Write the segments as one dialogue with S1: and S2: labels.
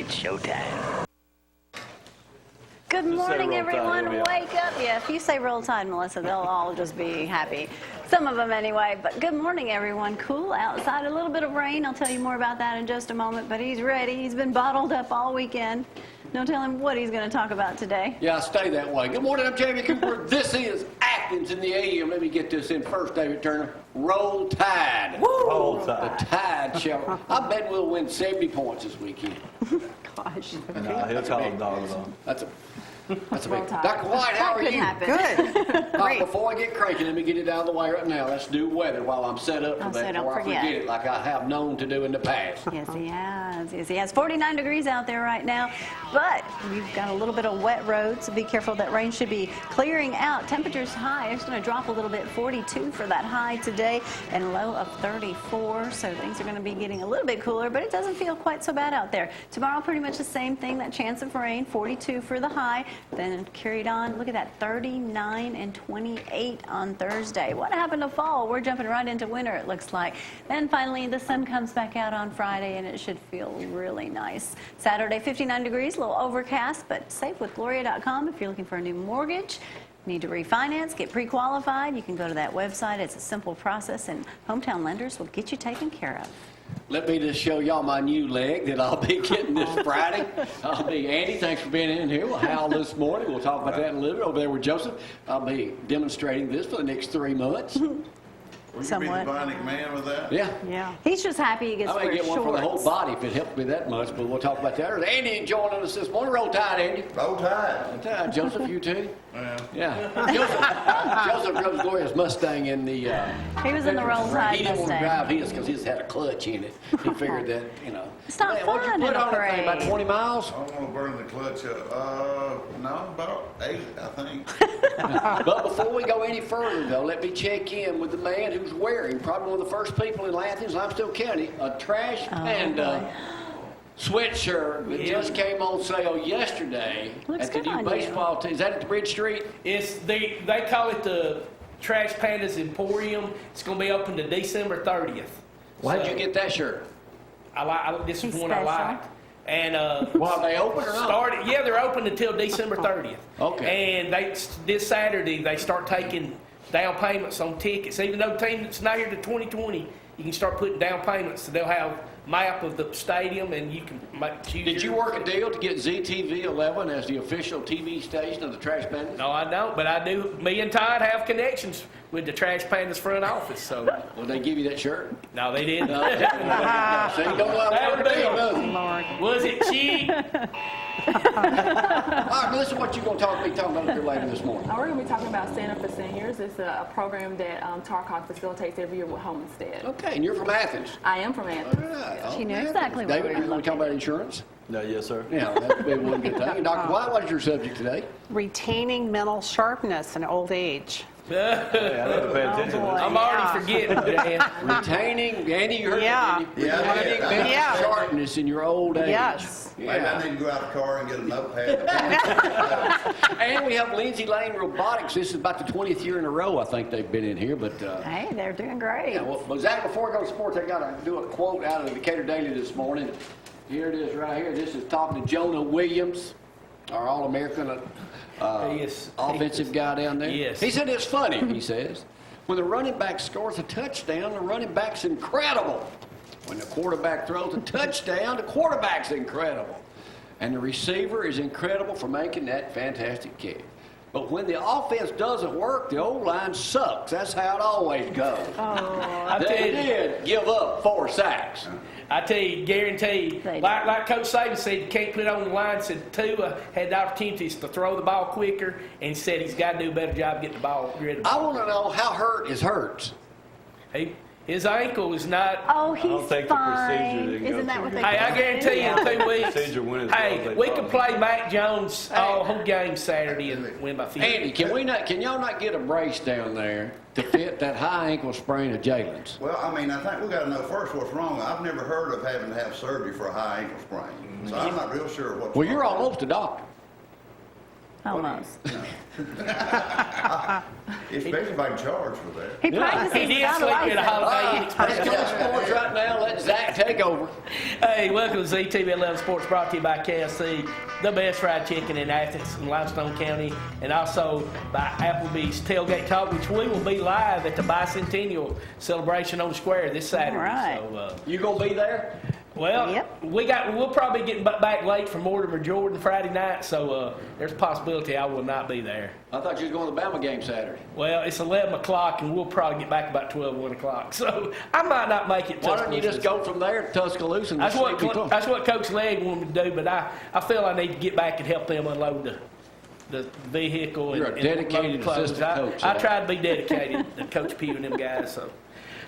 S1: It's showtime.
S2: Good morning, everyone. Wake up. Yeah, if you say roll tide, Melissa, they'll all just be happy. Some of them anyway. But good morning, everyone. Cool outside. A little bit of rain. I'll tell you more about that in just a moment. But he's ready. He's been bottled up all weekend. No telling what he's going to talk about today.
S3: Yeah, stay that way. Good morning, I'm Jamie Cooper. This is Athens in the AM. Let me get this in first, David Turner. Roll Tide.
S4: Woo! Roll Tide.
S3: The Tide shall. I bet we'll win 70 points this weekend.
S2: Gosh.
S4: No, he'll call them dogs on.
S3: That's a big. Dr. White, how are you?
S2: Good.
S3: All right, before I get cranky, let me get it out of the way right now. Let's do weather while I'm set up for that before I forget it like I have known to do in the past.
S2: Yes, he has. Yes, he has. 49 degrees out there right now, but we've got a little bit of wet roads, so be careful. That rain should be clearing out. Temperatures high. It's going to drop a little bit, 42 for that high today, and a low of 34, so things are going to be getting a little bit cooler, but it doesn't feel quite so bad out there. Tomorrow, pretty much the same thing, that chance of rain, 42 for the high. Then carried on. Look at that, 39 and 28 on Thursday. What happened to fall? We're jumping right into winter, it looks like. Then finally, the sun comes back out on Friday, and it should feel really nice. Saturday, 59 degrees, a little overcast, but safe with Gloria.com if you're looking for a new mortgage. Need to refinance, get pre-qualified, you can go to that website. It's a simple process, and Hometown Lenders will get you taken care of.
S3: Let me just show y'all my new leg that I'll be getting this Friday. I'll be Andy. Thanks for being in here. We'll howl this morning. We'll talk about that in a little bit. Over there with Joseph, I'll be demonstrating this for the next 3 months.
S5: Will you be the bionic man with that?
S3: Yeah.
S2: Yeah. He's just happy he gets to wear
S3: I may get one for the whole
S2: shorts.
S3: body if it helps me that much, but we'll talk about that. Andy joining us this morning. Roll Tide, Andy.
S5: Roll Tide.
S3: Roll Tide. Joseph, you too?
S5: Yeah.
S3: Joseph drove Gloria's Mustang in the...
S2: He was in the Roll Tide
S3: He didn't want to
S2: Mustang.
S3: drive his because his had a clutch in it. He figured that, you know.
S2: It's not
S3: What'd you
S2: fun
S3: put
S2: in a
S3: on that thing,
S2: parade.
S3: about 20 miles?
S5: I don't want to burn the clutch up. No, about 8, I think.
S3: But before we go any further, though, let me check in with the man who's wearing, probably one of the first people in Athens, Limestone County, a Trash Panda sweatshirt that just came on sale yesterday
S2: Looks
S3: at the
S2: good
S3: new
S2: on
S3: baseball team. Is that at the Bridge Street?
S6: They call it the Trash Pandas Emporium. It's going to be open to December 30th.
S3: Why'd you get that shirt?
S6: This is
S2: He's
S6: one I
S2: special.
S6: liked. And
S3: Well, are they open or not?
S6: yeah, they're open until December 30th.
S3: Okay.
S6: And this Saturday they start taking down payments on tickets. Even though the team that's not here to 2020, you can start putting down payments. So they'll have map of the stadium, and you can choose.
S3: Did you work a deal to get ZTV 11 as the official TV station of the Trash Pandas?
S6: No, I don't, but I do. Me and Todd have connections with the Trash Pandas front office. So,
S3: Will they give you that shirt?
S6: no, they didn't.
S3: No. So you don't know how to work a deal, does it?
S6: Was it cheap?
S3: All right, Melissa, what you going to be talking about here later this morning?
S7: We're going to be talking about Stand Up for Seniors. It's a program that TARCOG facilitates every year with Homestead.
S3: Okay, and you're from Athens.
S7: I am from Athens.
S3: All right.
S2: She knew exactly what
S3: David,
S2: we were
S3: you want to talk
S2: looking
S3: about insurance?
S4: No, yes, sir.
S3: Yeah, that would be one good thing. And Dr. White, what is your subject today?
S8: Retaining mental sharpness in old age.
S4: Hey, I need to pay attention to
S8: boy.
S4: this.
S6: I'm already forgetting.
S3: Retaining, Andy, you heard
S8: Yeah.
S3: that, didn't you?
S5: Yeah,
S3: Retaining
S5: yeah.
S3: mental
S8: Yeah.
S3: sharpness in your old age.
S8: Yes.
S5: Maybe I need to go out the car and get a notepad.
S3: And we have Lindsay Lane Robotics. This is about the 20th year in a row, I think they've been in here. But
S2: Hey, they're doing great.
S3: yeah, well, Zack, before I go to sports, I got to do a quote out of the Decatur Daily this morning. Here it is right here. This is talking to Jonah Williams, our All-American
S6: Yes.
S3: offensive guy down there.
S6: Yes.
S3: He said it's funny, he says. When the running back scores a touchdown, the running back's incredible. When the quarterback throws a touchdown, the quarterback's incredible. And the receiver is incredible for making that fantastic kick. But when the offense doesn't work, the O-line sucks. That's how it always goes.
S6: I tell
S3: They
S6: you,
S3: did give up 4 sacks.
S6: I tell you, guarantee,
S2: They
S6: like Coach Saban said, you can't put it on the line. Said Tua had the opportunities to throw the ball quicker, and he said he's got to do a better job getting the ball rid of the
S3: I
S6: ball.
S3: want to know how hurt is Hurts.
S6: His ankle is not.
S2: Oh, he's
S4: don't think the
S2: fine.
S4: procedure they go
S2: Isn't that
S4: through.
S2: what they
S6: Hey, I guarantee you in 2 weeks.
S4: Procedure wins the
S6: Hey,
S4: all-day
S6: we
S4: ball.
S6: could play Mac Jones all whole game Saturday and win by 50.
S3: Andy, can y'all not get a brace down there to fit that high ankle sprain of Jalen's?
S5: Well, I mean, I think we got to know first what's wrong. I've never heard of having to have surgery for a high ankle sprain. So I'm not real sure what's
S3: Well,
S5: wrong.
S3: you're almost a doctor.
S2: Almost.
S5: Especially if I can charge for that.
S2: He practices
S6: He did
S2: without a
S6: sleep at a
S2: license.
S6: Holiday Inn
S3: Let's go to
S6: Express.
S3: sports right now. Let Zack tell take over.
S6: Hey, welcome to ZTV 11 Sports, brought to you by KFC, the best fried chicken in Athens and Limestone County, and also by Applebee's Tailgate Talk, which we will be live at the bicentennial celebration on the square this Saturday.
S2: All right.
S6: So,
S3: You gonna be there?
S6: well,
S2: Yep.
S6: we'll probably get back late from Mortimer, Jordan Friday night, so there's a possibility I will not be there.
S3: I thought you was going to the Bama game Saturday.
S6: Well, it's 11 o'clock, and we'll probably get back about 12, 1 o'clock, so I might not make it.
S3: Why don't you just go from there to Tuscaloosa and
S6: That's
S3: sleep in
S6: what Coach Legg wanted me to do, but I feel I need to get back and help them unload the vehicle.
S3: You're a
S6: and
S3: dedicated
S6: load the clothes.
S3: assistant coach,
S6: I
S3: huh?
S6: try to be dedicated to Coach Pugh and them guys. So,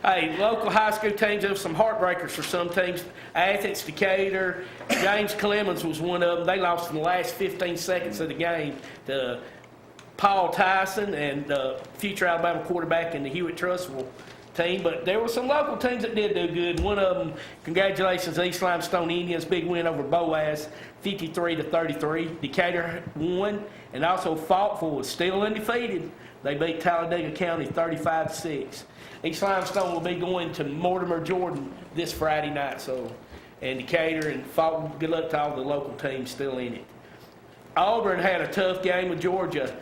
S6: hey, local high school teams, there were some heartbreakers for some teams. Athens, Decatur, James Clemens was one of them. They lost in the last 15 seconds of the game to Paul Tyson and future Alabama quarterback in the Hewitt-Trussville team. But there were some local teams that did do good. One of them, congratulations, East Limestone Indians, big win over Boaz, 53-33. Decatur won, and also Faulkville was still undefeated. They beat Talladega County 35-6. East Limestone will be going to Mortimer, Jordan this Friday night. So, and Decatur and Faulkville, good luck to all the local teams still in it. Auburn had a tough game with Georgia.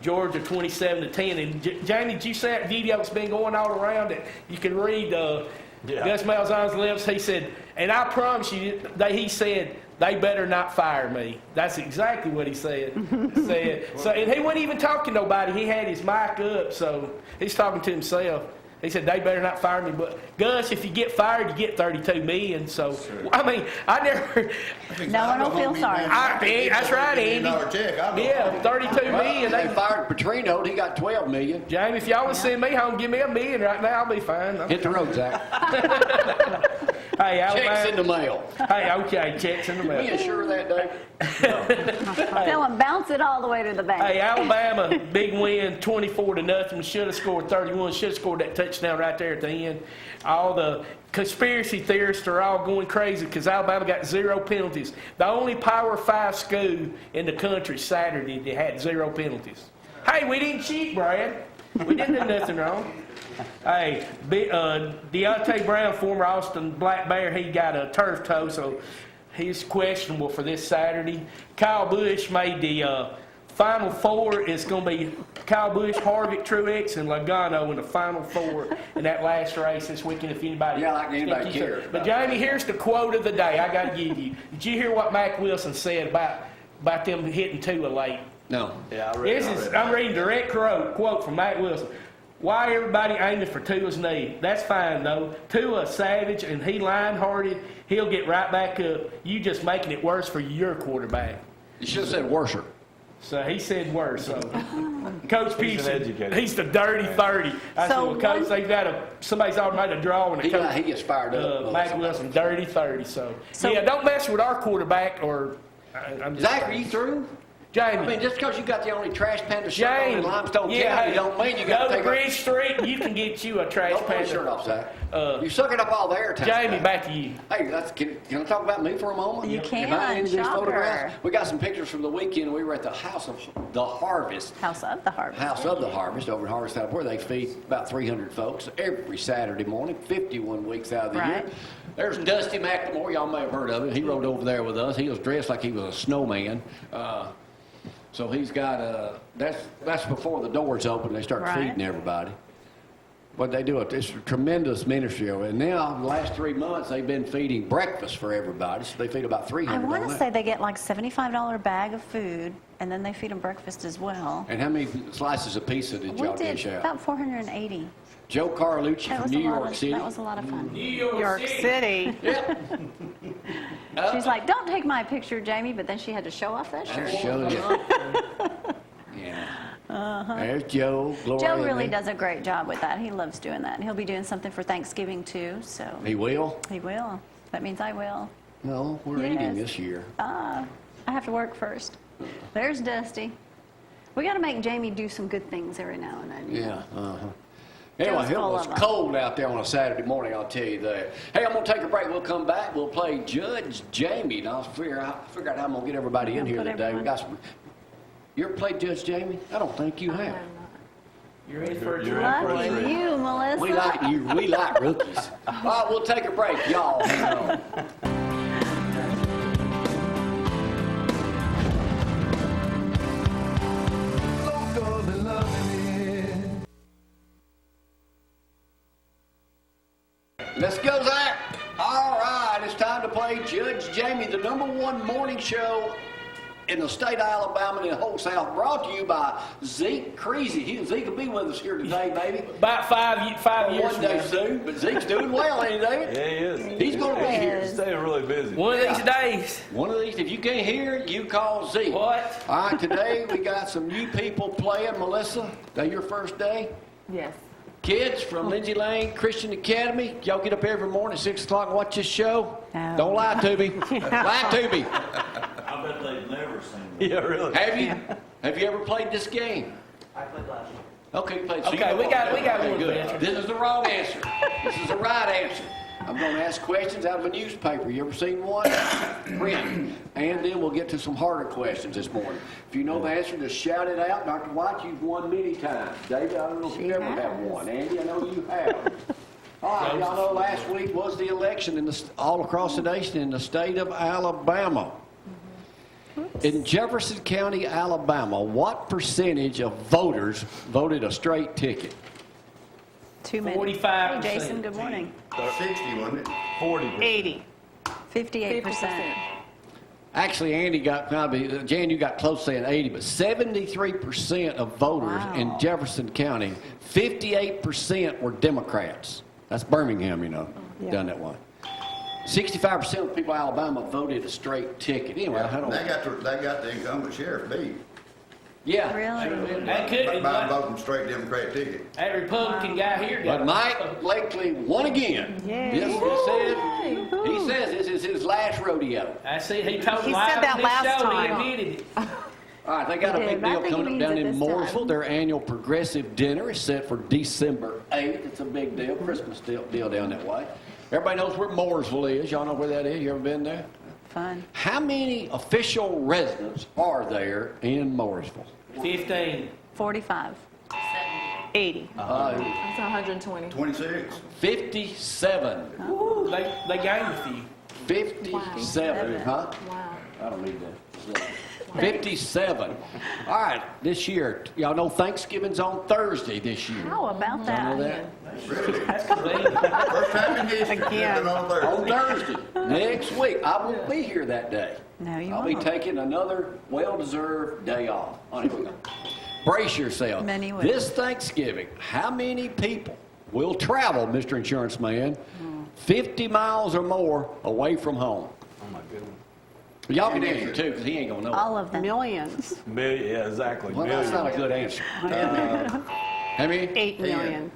S6: Georgia 27-10. And Jamie, did you see that video that's been going all around it? You can read Gus Malzahn's lips. He said, and I promise you, he said, they better not fire me. That's exactly what he said. So, and he wasn't even talking to nobody. He had his mic up, so he's talking to himself. He said, they better not fire me. But, Gus, if you get fired, you get $32 million. So, I mean, I never...
S2: No, I don't feel sorry.
S6: That's right, Andy. Yeah, $32 million.
S3: They fired Petrino. He got $12 million.
S6: Jamie, if y'all want to send me home, give me $1 million right now. I'll be fine.
S3: Hit the road, Zach.
S6: Hey,
S3: Checks in the
S6: Alabama.
S3: mail.
S6: Hey, okay, checks in the
S3: We
S6: mail.
S3: insure that, Dave.
S2: Tell him bounce it all the way to the bank.
S6: Hey, Alabama, big win, 24-0. Should have scored 31. Should have scored that touchdown right there at the end. All the conspiracy theorists are all going crazy because Alabama got 0 penalties. The only Power 5 school in the country Saturday that had 0 penalties. Hey, we didn't cheat, Brad. We didn't do nothing wrong. Hey, Deontay Brown, former Austin Black Bear, he got a turf toe, so he's questionable for this Saturday. Kyle Busch made the Final Four. It's going to be Kyle Busch, Harvick, Truex, and Logano in the Final Four in that last race this weekend, if anybody...
S3: Yeah, like anybody cares.
S6: But, Jamie, here's the quote of the day I got to give you. Did you hear what Mac Wilson said about them hitting Tua late?
S3: No.
S4: Yeah, I read it.
S6: I'm reading direct quote from Mac Wilson. Why everybody aiming for Tua's knee? That's fine, though. Tua savage, and he line-hearted. He'll get right back up. You just making it worse for your quarterback.
S3: You should have said worser.
S6: So he said worse. So Coach P
S4: He's an
S6: said
S4: educator.
S6: he's the dirty 30. I said, well, Coach, they've got somebody's already made a draw, and
S3: He gets fired up.
S6: Mac Wilson, dirty 30. So yeah, don't mess with our quarterback, or I'm just
S3: Zach, are you through?
S6: Jamie.
S3: I mean, just because you got the only trash panda shirt on in
S6: James,
S3: Limestone County, don't mean you got to
S6: go
S3: take
S6: to Bridge Street, and you can get you a trash
S3: Don't pull your shirt
S6: panda.
S3: off, Zach. You're sucking up all the airtime.
S6: Jamie, back to you.
S3: Hey, can I talk about me for a moment?
S2: You can,
S3: Am I in these
S2: Chopper.
S3: photographs? We got some pictures from the weekend. We were at the House of the Harvest.
S2: House of the Harvest.
S3: House of the Harvest over in Harvest, where they feed about 300 folks every Saturday morning, 51 weeks out of the year.
S2: Right.
S3: There's Dusty McLemore. Y'all may have heard of him. He rode over there with us. He was dressed like he was a snowman. So he's got that's before the doors open. They start
S2: Right.
S3: feeding everybody. But they do it's a tremendous ministry over. And now, the last 3 months, they've been feeding breakfast for everybody. So they feed about 300
S2: I want
S3: on
S2: to
S3: that.
S2: say they get like $75 bag of food, and then they feed them breakfast as well.
S3: And how many slices of pizza did y'all
S2: We did
S3: dish out?
S2: about 480.
S3: Joe Carlucci
S2: That
S3: from
S2: was
S3: New
S2: a lot
S3: York
S2: of,
S3: City.
S2: That was a lot of fun.
S6: New
S8: York City.
S3: Yep.
S2: She's like, don't take my picture, Jamie, but then she had to show off that shirt.
S3: Show you. Yeah. There's Joe. Gloria
S2: Joe really
S3: there.
S2: does a great job with that. He loves doing that. And he'll be doing something for Thanksgiving, too, so
S3: He will?
S2: he will. That means I will.
S3: No, we're
S2: Yes.
S3: eating this year.
S2: I have to work first. There's Dusty. We got to make Jamie do some good things every now and then.
S3: Yeah. Anyway,
S2: Joe's
S3: it
S2: full
S3: was
S2: of 'em.
S3: cold out there on a Saturday morning, I'll tell you that. Hey, I'm going to take a break. We'll come back. We'll play Judge Jamie. And I'll figure out how I'm going to get everybody in
S2: You'll
S3: here
S2: put
S3: today. We
S2: everyone-
S3: got some. You ever played Judge Jamie? I don't think you have.
S7: I have not.
S6: You're in for a
S4: You're in
S6: treat.
S4: for a
S2: Lucky
S4: treat.
S2: you, Melissa.
S3: We like you. We like rookies. All right, we'll take a break, y'all. Hang on. Let's go, Zack. All right, it's time to play Judge Jamie, the #1 morning show in the state of Alabama and the whole South, brought to you by Zeke Creasy. Zeke will be with us here today, baby.
S6: About five years
S3: One
S6: from
S3: day
S6: now.
S3: soon, but Zeke's doing well, ain't he, David?
S4: Yeah, he is.
S3: He's going to be here.
S4: He's staying really busy.
S6: One of these days.
S3: One of these, if you can't hear it, you call Zeke.
S6: What?
S3: All right, today we got some new people playing. Melissa, that your first day?
S7: Yes.
S3: Kids from Lindsay Lane Christian Academy, y'all get up every morning at 6 o'clock and watch this show?
S2: No.
S3: Don't lie to me. Lie to me.
S1: I bet they've never seen
S4: Yeah, really.
S3: Have you? Have you ever played this game?
S1: I played last year.
S3: Okay, you played. So
S6: Okay,
S3: you know
S6: we got
S3: okay,
S6: one
S3: good.
S6: answer.
S3: This is the wrong answer. This is the right answer. I'm going to ask questions out of a newspaper. You ever seen one? Print. And then we'll get to some harder questions this morning. If you know the answer, just shout it out. Dr. White, you've won many times. David, I don't know if you ever have won. Andy, I know you have. All right, y'all know last week was the election all across the nation in the state of Alabama. In Jefferson County, Alabama, what percentage of voters voted a straight ticket?
S2: Too many.
S6: 45%.
S2: Hey, Jason, good morning.
S5: 60, wasn't it?
S4: 40%.
S8: 80.
S2: 58%.
S3: Actually, Andy got Jan, you got close saying 80, but 73% of voters in
S2: Wow.
S3: Jefferson County, 58% were Democrats. That's Birmingham, you know, done that one. 65% of the people in Alabama voted a straight ticket. Anyway, I don't.
S5: They got the incumbent sheriff beat
S3: Yeah.
S2: Really?
S6: That could be.
S5: by voting straight Democrat ticket.
S6: That Republican guy here got
S3: But Mike Blakely won again.
S2: Yay.
S3: Yes, he says this is his last rodeo.
S6: I see. He told
S8: He
S6: live
S8: said that
S6: on this
S8: last
S6: show.
S8: time.
S6: He admitted it.
S3: All right, they got a
S2: He
S3: big
S2: did. I
S3: deal
S2: think he
S3: coming up
S2: means
S3: down
S2: it
S3: in
S2: this
S3: Mooresville.
S2: time.
S3: Their annual progressive dinner is set for December 8th. It's a big deal, Christmas deal down that way. Everybody knows where Mooresville is. Y'all know where that is? You ever been there?
S2: Fun.
S3: How many official residents are there in Mooresville?
S6: 15.
S2: 45.
S8: 80.
S7: That's 120.
S5: 26.
S3: 57.
S6: Ooh, they gained a few.
S3: 57, huh?
S7: Wow.
S3: I don't need that. 57. All right, this year, y'all know Thanksgiving's on Thursday this year.
S2: How about
S3: Y'all
S2: that?
S3: know that?
S5: Really?
S6: That's clean.
S5: First time in history.
S8: Again.
S5: It's been on
S3: On
S5: Thursday.
S3: Thursday, next week. I won't be here that day.
S2: No, you
S3: I'll be
S2: won't.
S3: taking another well-deserved day off. Oh, here we go. Brace yourself.
S2: Many will.
S3: This Thanksgiving, how many people will travel, Mr. Insurance Man, 50 miles or more away from home?
S4: Oh, my goodness.
S3: Y'all can answer too, because he ain't gonna know.
S2: All of them.
S8: Millions.
S4: Million, yeah, exactly.
S3: Well, that's not a good answer. How many?
S8: 8 million.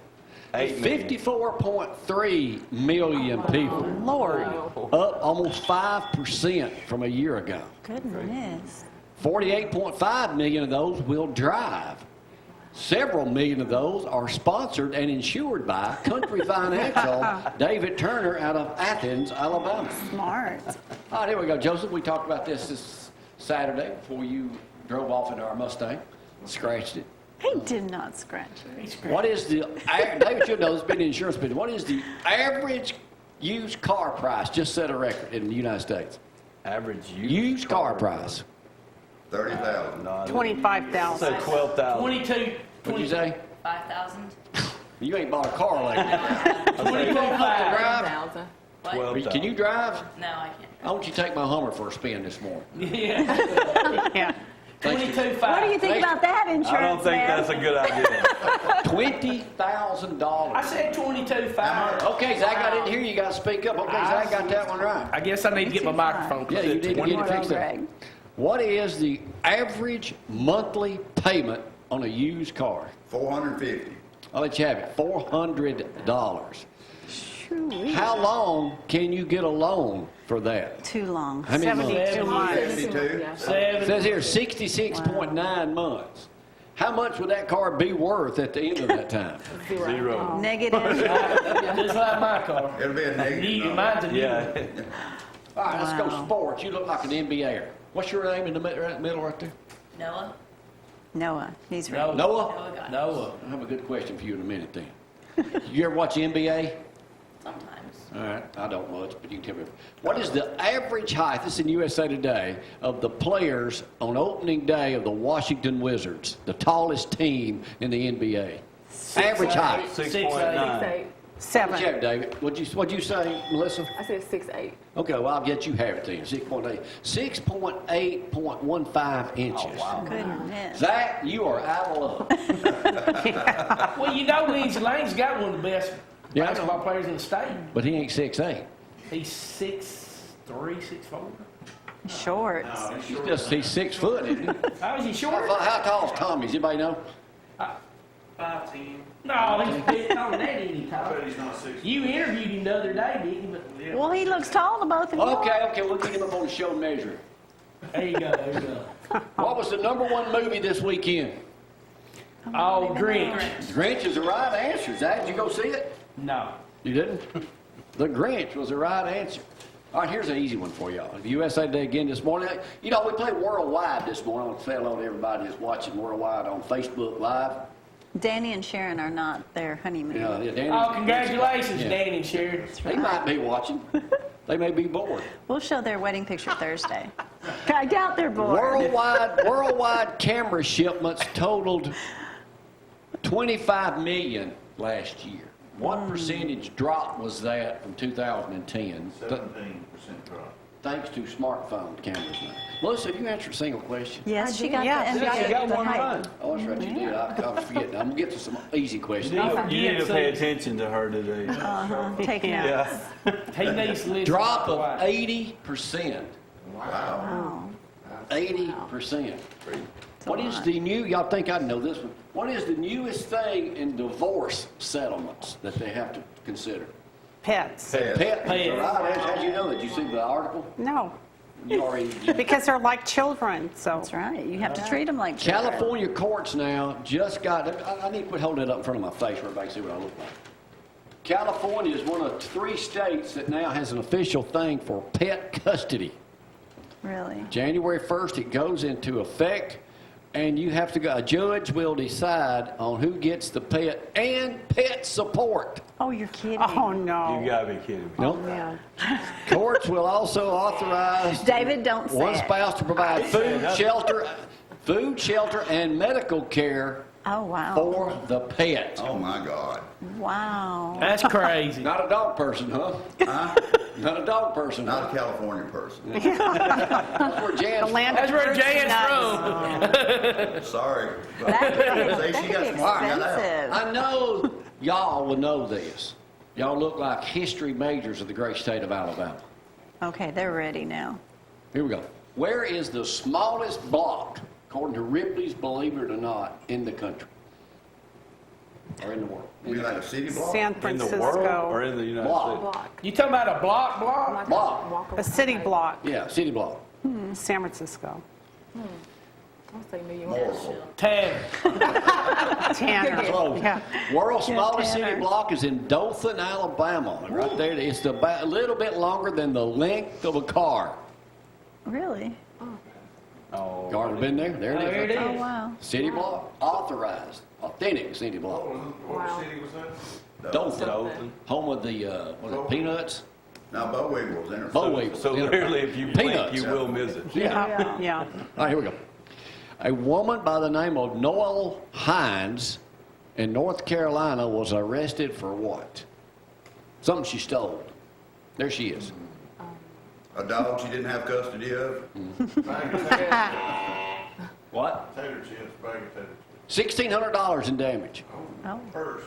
S4: 8 million.
S3: 54.3 million people,
S8: Lord.
S3: up almost 5% from a year ago.
S2: Goodness.
S3: 48.5 million of those will drive. Several million of those are sponsored and insured by Country Financial, David Turner out of Athens, Alabama.
S2: Smart.
S3: All right, here we go, Joseph. We talked about this Saturday before you drove off in our Mustang, scratched it.
S2: He did not scratch it.
S3: What is the, David should know, this has been in the insurance business, what is the average used car price, just set a record in the United States?
S4: Average
S3: Used car price.
S5: 30,000.
S4: No,
S8: 25,000.
S4: say 12,000.
S6: 22.
S3: What'd you say?
S9: 5,000.
S3: You ain't bought a car like that.
S6: 22.5.
S3: Drive?
S7: 1,000.
S9: What?
S4: 12,000.
S3: Can you drive?
S9: No, I can't.
S3: I want you to take my Hummer for a spin this morning.
S6: Yeah.
S8: Yeah.
S3: Thank you.
S6: 22.5.
S2: What do you think about that insurance,
S4: I don't think
S2: man?
S4: that's a good idea.
S3: $20,000.
S6: I said 22.5.
S3: Okay, Zach, I didn't hear you. You got to speak up. Okay, Zach got that one right.
S6: I guess I need to get my microphone
S3: Yeah,
S6: close.
S3: you need to get it
S2: Well,
S3: fixed up.
S2: Greg.
S3: What is the average monthly payment on a used car?
S5: 450.
S3: I'll let you have it. $400. How long can you get a loan for that?
S2: Too long.
S3: How many months?
S8: 72 months.
S5: 72.
S7: Yeah.
S3: It
S6: 7.
S3: says here 66.9 months. How much would that car be worth at the end of that time?
S4: Zero.
S2: Negative.
S6: Just like my car.
S5: It'll be a negative
S6: You,
S5: number.
S6: mine's a new
S4: Yeah.
S6: one.
S3: All right, let's go
S2: Wow.
S3: sports. You look like an NBAer. What's your name in the middle right there?
S9: Noah?
S2: Noah, he's ready.
S3: Noah?
S6: Noah.
S3: I have a good question for you in a minute then. You ever watch the NBA?
S2: Sometimes.
S3: All right, I don't much, but you can tell me. What is the average height, this is in USA Today, of the players on opening day of the Washington Wizards, the tallest team in the NBA? Average height.
S4: 6.9.
S7: 6'8".
S8: 7.
S3: What you have, David? What'd you say, Melissa?
S7: I said 6'8".
S3: Okay, well, I'll get you have it then, 6.8. 6.8.15 inches.
S2: Goodness.
S3: Zach, you are out of luck.
S6: Well, you know, Lindsay Lane's got one of the best
S3: Yeah, I know.
S6: basketball players in the state.
S3: But he ain't 6'8".
S6: He's 6'3", 6'4".
S2: Shorts.
S3: He's 6 foot, isn't he?
S6: How is he short?
S3: How tall is Tommy? Does anybody know?
S1: 5'10".
S6: No, he's big taller than that any
S1: I
S6: tall.
S1: bet he's not 6'.
S6: You interviewed him the other day, didn't you? But
S2: Well, he looks tall to both of you.
S3: Okay, we'll get him up on the show and measure it.
S6: there you go, there you go.
S3: What was the #1 movie this weekend?
S6: Oh, Grinch.
S3: Grinch is the right answer. Zach, did you go see it?
S6: No.
S3: You didn't? The Grinch was the right answer. All right, here's an easy one for y'all. USA Today again this morning. You know, we played Worldwide this morning. I want to say hello to everybody that's watching Worldwide on Facebook Live.
S2: Danny and Sharon are not their honeymoon.
S3: Danny,
S6: Oh, congratulations,
S3: Yeah.
S6: Danny and Sharon.
S3: They might be watching. They may be bored.
S2: We'll show their wedding picture Thursday. I doubt they're bored.
S3: Worldwide camera shipments totaled 25 million last year. What percentage drop was that from 2010?
S1: 17% drop.
S3: Thanks to smartphone cameras now. Melissa, have you answered a single question?
S2: Yes, she got
S8: Yes,
S2: the
S8: she
S2: NBA.
S4: got one
S2: height.
S4: right.
S3: Oh, that's right, you did. I was forgetting. I'm going to get to some easy questions.
S4: You need to pay attention to her today.
S2: Take
S8: Yeah.
S2: notes.
S6: He needs to listen.
S3: Drop
S6: to
S3: of
S6: why.
S3: 80%.
S5: Wow.
S3: 80%. What is the new, y'all think I know this one, what is the newest thing in divorce settlements that they have to consider?
S8: Pets.
S3: Pet.
S6: Pet.
S3: Right, how'd you know that? Did you see the article?
S8: No,
S3: You already.
S8: because they're like children, so.
S2: That's right. You have to treat them like children.
S3: California courts now just got, I need to quit holding it up in front of my face where everybody can see what I look like. California is one of 3 states that now has an official thing for pet custody.
S2: Really?
S3: January 1st, it goes into effect, and you have to go, a judge will decide on who gets the pet and pet support.
S2: Oh, you're kidding.
S8: Oh, no.
S4: You gotta be kidding me.
S3: Nope.
S8: Man.
S3: Courts will also authorize
S2: David, don't say
S3: one
S2: it.
S3: spouse to provide food, shelter, and medical care
S2: Oh, wow.
S3: for the pet.
S5: Oh, my God.
S2: Wow.
S6: That's crazy.
S3: Not a dog person, huh? Not a dog person.
S5: Not
S3: Huh?
S5: a California person.
S3: That's where Jan's
S8: The land
S6: That's
S8: of
S6: where
S8: fruits and
S6: Jan's
S8: nuts.
S6: from.
S5: Sorry.
S2: That could be
S5: See, she got
S2: expensive.
S5: smart, got out.
S3: I know y'all will know this. Y'all look like history majors of the great state of Alabama.
S2: Okay, they're ready now.
S3: Here we go. Where is the smallest block, according to Ripley's Believe It or Not, in the country? Or in the world?
S5: You mean like a city block?
S8: San
S4: In the
S8: Francisco.
S4: world or in the United
S3: Block.
S4: States?
S7: Block.
S6: You talking about a block?
S7: Like
S3: Block.
S7: walk
S8: A city
S7: around.
S8: block,
S3: Yeah, city block.
S8: San Francisco.
S7: I'll say million.
S5: Morsel.
S6: Tavern.
S8: Tanner.
S3: Close.
S8: Yeah.
S3: World's
S2: Yeah,
S3: smallest city
S2: Tanner.
S3: block is in Dothan, Alabama. Right there. It's a little bit longer than the length of a car.
S2: Really?
S4: Oh,
S3: You already been there? There
S6: Oh,
S3: it
S6: here
S3: is.
S6: it
S2: Oh,
S6: is.
S2: wow.
S3: City block, authorized, authentic city block.
S7: Wow.
S3: Dothan,
S4: Dothan.
S3: home of the peanuts.
S5: Now, Bo Wiggles in her.
S3: Boll Weevil.
S4: So literally, if you blink,
S3: Peanuts.
S4: you will miss it.
S3: Yeah.
S8: Yeah.
S3: All right, here we go. A woman by the name of Noel Hines in North Carolina was arrested for what? Something she stole. There she is.
S5: A dog she didn't have custody of.
S3: What?
S1: Tater chips, bag of tater chips.
S3: $1,600 in damage.
S2: Oh.
S1: Purse.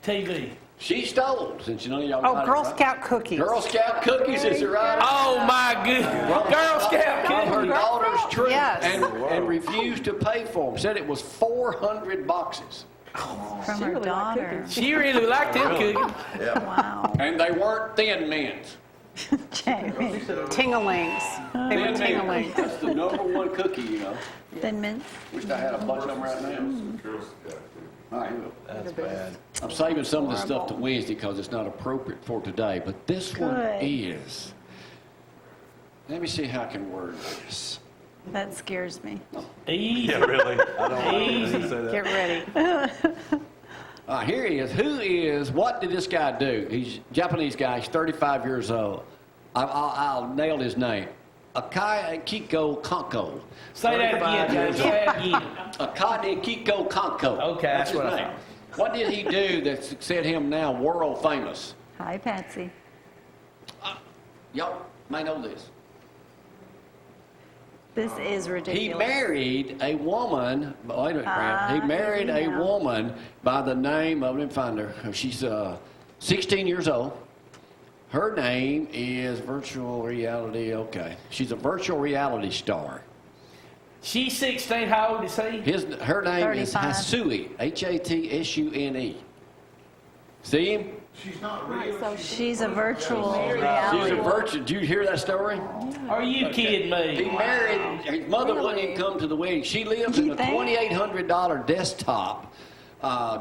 S6: TV.
S3: She stole, since none of y'all
S8: Oh,
S3: got it
S8: Girl
S3: right.
S8: Scout cookies.
S3: Girl Scout cookies is the right.
S6: Oh my goodness. Girl Scout
S3: From her
S6: cookies.
S3: daughter's trip
S8: Yes.
S3: and refused to pay for them. Said it was 400 boxes.
S2: From her daughter.
S6: She really liked them cookies.
S5: Yeah.
S2: Wow.
S3: And they weren't Thin Mints.
S2: Jamie.
S8: Tinglings. They were
S3: Thin Mints.
S8: tinglings.
S3: That's the #1 cookie, you know.
S2: Thin Mints.
S3: Wish I had a bunch of them right now. All right, here we go.
S4: That's bad.
S3: I'm saving some of this stuff to Wednesday because it's not appropriate for today, but this one
S2: Good.
S3: is. Let me see how I can word this.
S2: That scares me.
S6: Easy.
S4: Yeah, really? I don't like it when you say that.
S8: Get ready.
S3: Here he is. What did this guy do? He's a Japanese guy. He's 35 years old. I'll nail his name. Akihiko Kanko.
S6: Say that again,
S3: 35 years
S6: James. Say that again.
S3: Akihiko Kanko.
S6: Okay, that's
S3: his
S6: what I
S3: name.
S6: thought.
S3: What did he do that set him now world famous?
S2: Hi, Patsy.
S3: Y'all may know this.
S2: This is
S3: He
S2: ridiculous.
S3: married a woman. Wait a minute, Brad. He married a
S2: yeah.
S3: woman by the name of. Let me find her. She's 16 years old. Her name is virtual reality. Okay, she's a virtual reality star.
S6: She's 16. How old is he?
S3: Her name is
S2: 35.
S3: Hasune. Hatsune. See him?
S5: She's not
S7: Right, so
S2: She's a virtual
S3: She's
S2: reality.
S3: a virtual. Did you hear that story?
S6: Are you kidding
S3: He
S6: me?
S3: married, his mother wouldn't even come to the wedding. She lived in
S2: You
S3: a
S2: think?
S3: $2,800 desktop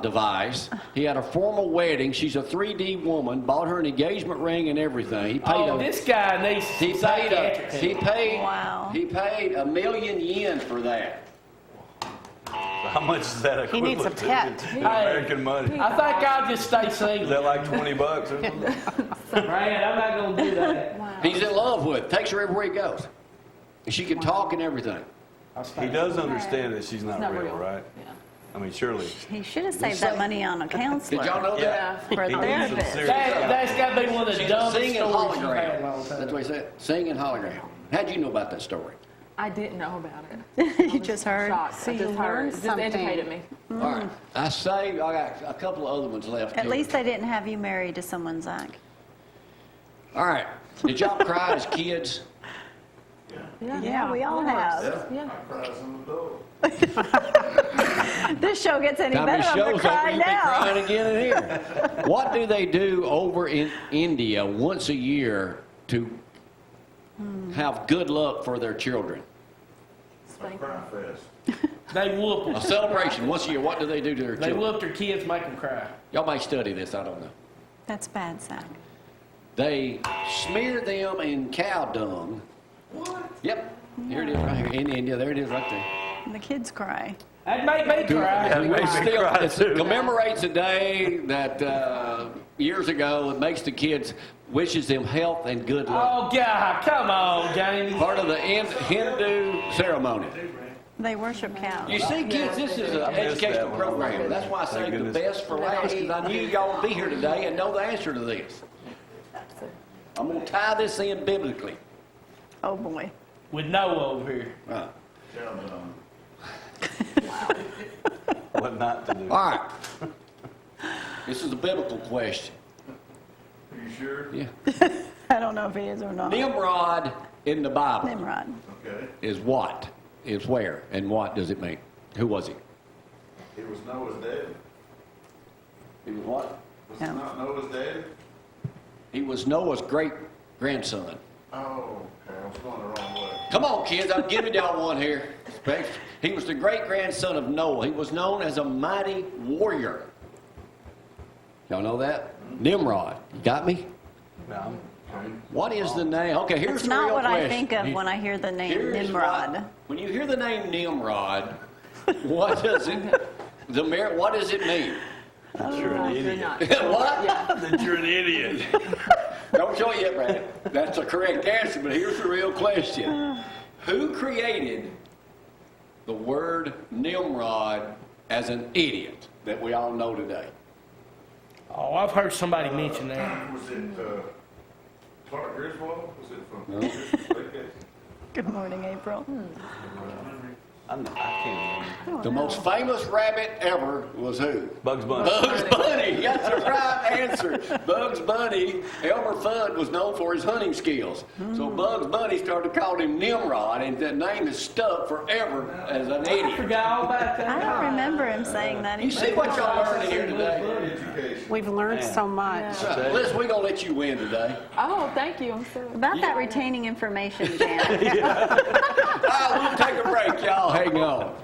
S3: device. He had a formal wedding. She's a 3D woman, bought her an engagement ring and everything. He paid
S6: Oh, this guy needs
S3: he paid
S2: Wow.
S3: he paid $1 million for that.
S4: How much is that
S8: He needs
S4: equivalent
S8: a
S4: to
S8: pet.
S4: in American money?
S6: I think I'll just stay
S4: Is
S6: single.
S4: that like $20 or something?
S6: Brad, I'm not going to do that.
S3: He's in love with her. Takes her everywhere he goes. And she can talk and everything.
S4: He does understand that she's not
S7: not
S4: real,
S7: real.
S4: right? I mean, surely.
S2: He should have saved that money on a counselor.
S3: Did y'all know that?
S2: For a
S4: He needs some
S2: therapist.
S4: serious
S6: That's got to be one of the
S3: She's a
S6: dumbest
S3: singing
S6: stories you've had in a long
S3: hologram. That's
S6: time.
S3: what he said. Singing hologram. How'd you know about that story?
S7: I didn't know about it.
S2: You just heard.
S7: Shocked.
S8: So
S7: I
S8: you
S7: just heard.
S8: learned
S7: It just
S8: something.
S7: educated me.
S3: All right. I got a couple of other ones left.
S2: At
S3: here.
S2: least they didn't have you married to someone, Zach.
S3: All right. Did y'all cry as kids?
S2: Yeah, we all have.
S7: Yeah.
S1: I cried some adult.
S2: This show gets any
S3: How many
S2: better, I'm
S3: shows
S2: gonna
S3: over
S2: cry
S3: you been
S2: now.
S3: crying again in here? What do they do over in India once a year to have good luck for their children?
S1: Cry fest.
S6: They whoop
S3: A
S6: them.
S3: celebration once a year. What do they do to their
S6: They
S3: children?
S6: whoop their kids, make them cry.
S3: Y'all may study this. I don't know.
S2: That's bad, Zach.
S3: They smear them in cow dung. What? Yep. Here it is right here in India. There it is right there.
S2: The kids cry.
S6: That made me cry.
S4: Yeah, it made me cry,
S3: It
S4: too.
S3: commemorates a day that years ago it makes the kids, wishes them health and good luck.
S6: Oh, God. Come on, Jamie.
S3: Part of the Hindu ceremony.
S2: They worship cows.
S3: You see, kids, this is an educational
S4: one.
S3: program. That's why I
S4: Thank
S3: saved the
S4: goodness.
S3: best for last, because I knew y'all would be here today and know the answer to this. I'm going to tie this in biblically.
S2: Oh, boy.
S6: With Noah over here.
S3: Right.
S1: Tell them.
S4: What not to do.
S3: All right. This is a biblical question.
S1: Are you sure?
S3: Yeah.
S2: I don't know if he is or not.
S3: Nimrod in the Bible
S2: Nimrod.
S1: Okay.
S3: is what? Is where? And what does it mean? Who was he?
S1: It was Noah's dad.
S3: He was what?
S1: Was
S2: Yeah.
S1: it not Noah's dad?
S3: He was Noah's great-grandson.
S1: Oh, okay. I was going the wrong way.
S3: Come on, kids, I'm giving y'all one here. He was the great-grandson of Noah. He was known as a mighty warrior. Y'all know that? Nimrod. You got me?
S4: No,
S3: What is the name? Okay, here's
S2: It's
S3: the
S2: not
S3: real
S2: what
S3: question.
S2: I think of when I hear the name
S3: Here's
S2: Nimrod.
S3: when you hear the name Nimrod, what does it what does it mean?
S4: that you're an
S7: You're
S4: idiot.
S7: not.
S3: What?
S4: That you're an idiot.
S3: Don't show it yet, Brad. That's the correct answer, but here's the real question. Who created the word Nimrod as an idiot that we all know today?
S6: Oh, I've heard somebody mention that.
S1: Was it Clark Griswold? Was it from
S3: No.
S1: Vacation?
S2: Good morning, April.
S4: I can't remember.
S3: The most famous rabbit ever was who?
S4: Bugs Bunny.
S3: Bugs Bunny. That's the right answer. Bugs Bunny. Elmer Fudd was known for his hunting skills. So Bugs Bunny started calling him Nimrod, and that name has stuck forever as an
S6: I
S3: idiot.
S6: forgot all about that.
S2: I don't remember him saying that
S3: You
S2: either.
S3: see what y'all learning here today?
S1: Education.
S8: We've learned so much.
S3: Liz, we're going to let you win today.
S7: Oh, thank you. I'm so
S2: About that retaining information, Janet.
S3: We'll take a break, y'all. Hang on.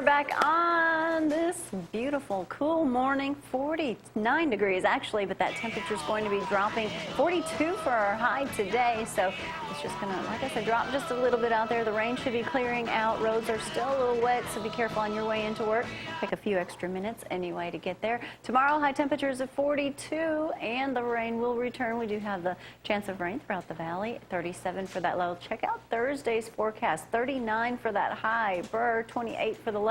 S2: are back on this beautiful, cool morning. 49 degrees actually, but that temperature is going to be dropping. 42 for our high today, so it's just going to, like I said, drop just a little bit out there. The rain should be clearing out. Roads are still a little wet, so be careful on your way into work. Take a few extra minutes anyway to get there. Tomorrow, high temperatures of 42, and the rain will return. We do have the chance of rain throughout the valley. 37 for that low. Check out Thursday's forecast. 39 for that high. 28 for the low.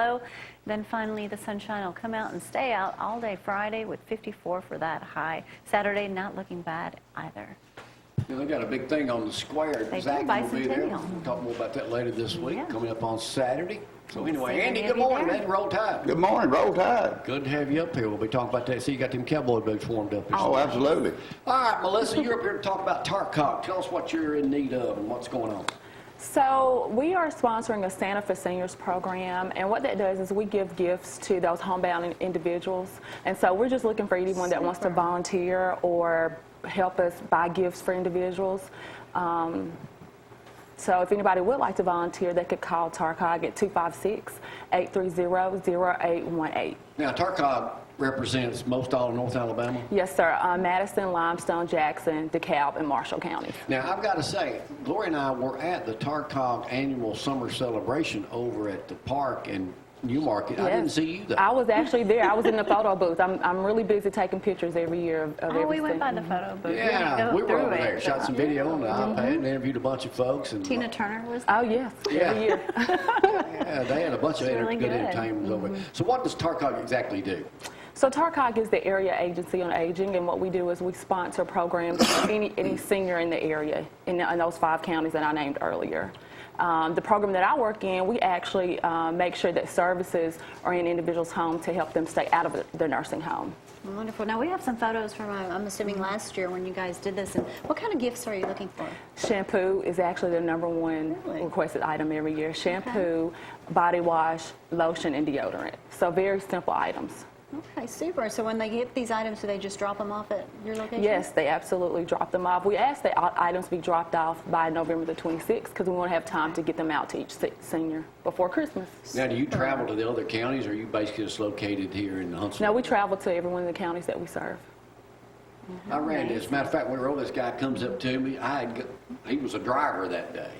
S2: Then finally the sunshine will come out and stay out all day Friday with 54 for that high. Saturday not looking bad either.
S3: You know, they got a big thing on the square.
S2: They do,
S3: Zack will be there.
S2: bicentennial.
S3: We'll talk more about that later this week,
S2: Yeah.
S3: coming up on Saturday. So anyway,
S2: see
S3: Andy,
S2: many
S3: good
S2: of you
S3: morning,
S2: there.
S3: man. Roll Tide.
S5: Good morning, roll tide.
S3: Good to have you up here. We'll be talking about that. See, you got them cowboy boots warmed up.
S5: Oh, absolutely.
S3: All right, Melissa, you're up here to talk about Tarkov. Tell us what you're in need of and what's going on.
S7: So we are sponsoring a Santa for Seniors program, and what that does is we give gifts to those homebound individuals. And so we're just looking for anyone that wants to volunteer or help us buy gifts for individuals. So if anybody would like to volunteer, they could call TARCOG at 256-830-0818.
S3: Now, Tarkov represents most all of North Alabama.
S7: Yes, sir. Madison, Limestone, Jackson, DeKalb, and Marshall counties.
S3: Now, I've got to say, Gloria and I were at the Tarkov annual summer celebration over at the park in Newmarket. I didn't see you there.
S7: I was actually there. I was in the photo booth. I'm really busy taking pictures every year of everything.
S2: We went by the photo booth.
S3: Yeah, we were over there. Shot some video on the
S2: Mm-hmm.
S3: iPad and interviewed a bunch of folks. And
S2: Tina Turner was
S7: Oh, yes.
S3: Yeah.
S7: Every year.
S3: yeah, they had a bunch of
S2: really
S3: good
S2: good.
S3: entertainment over there. So what does Tarkov exactly do?
S7: So TARCOG is the area agency on aging, and what we do is we sponsor programs for any senior in the area in those 5 counties that I named earlier. The program that I work in, we actually make sure that services are in individuals' homes to help them stay out of their nursing home.
S2: wonderful. Now we have some photos from, I'm assuming last year when you guys did this. And what kind of gifts are you looking for?
S7: Shampoo is actually the #1
S2: Really?
S7: requested item every year. Shampoo, body wash, lotion, and deodorant. So very simple items.
S2: Okay, super. So when they get these items, do they just drop them off at your location?
S7: Yes, they absolutely drop them off. We ask that items be dropped off by November the 26th because we want to have time to get them out to each senior before Christmas.
S3: Now, do you travel to the other counties, or are you basically just located here in Huntsville?
S7: No, we travel to every one of the counties that we serve.
S3: I ran this. As a matter of fact, when we were over, this guy comes up to me. He was a driver that day.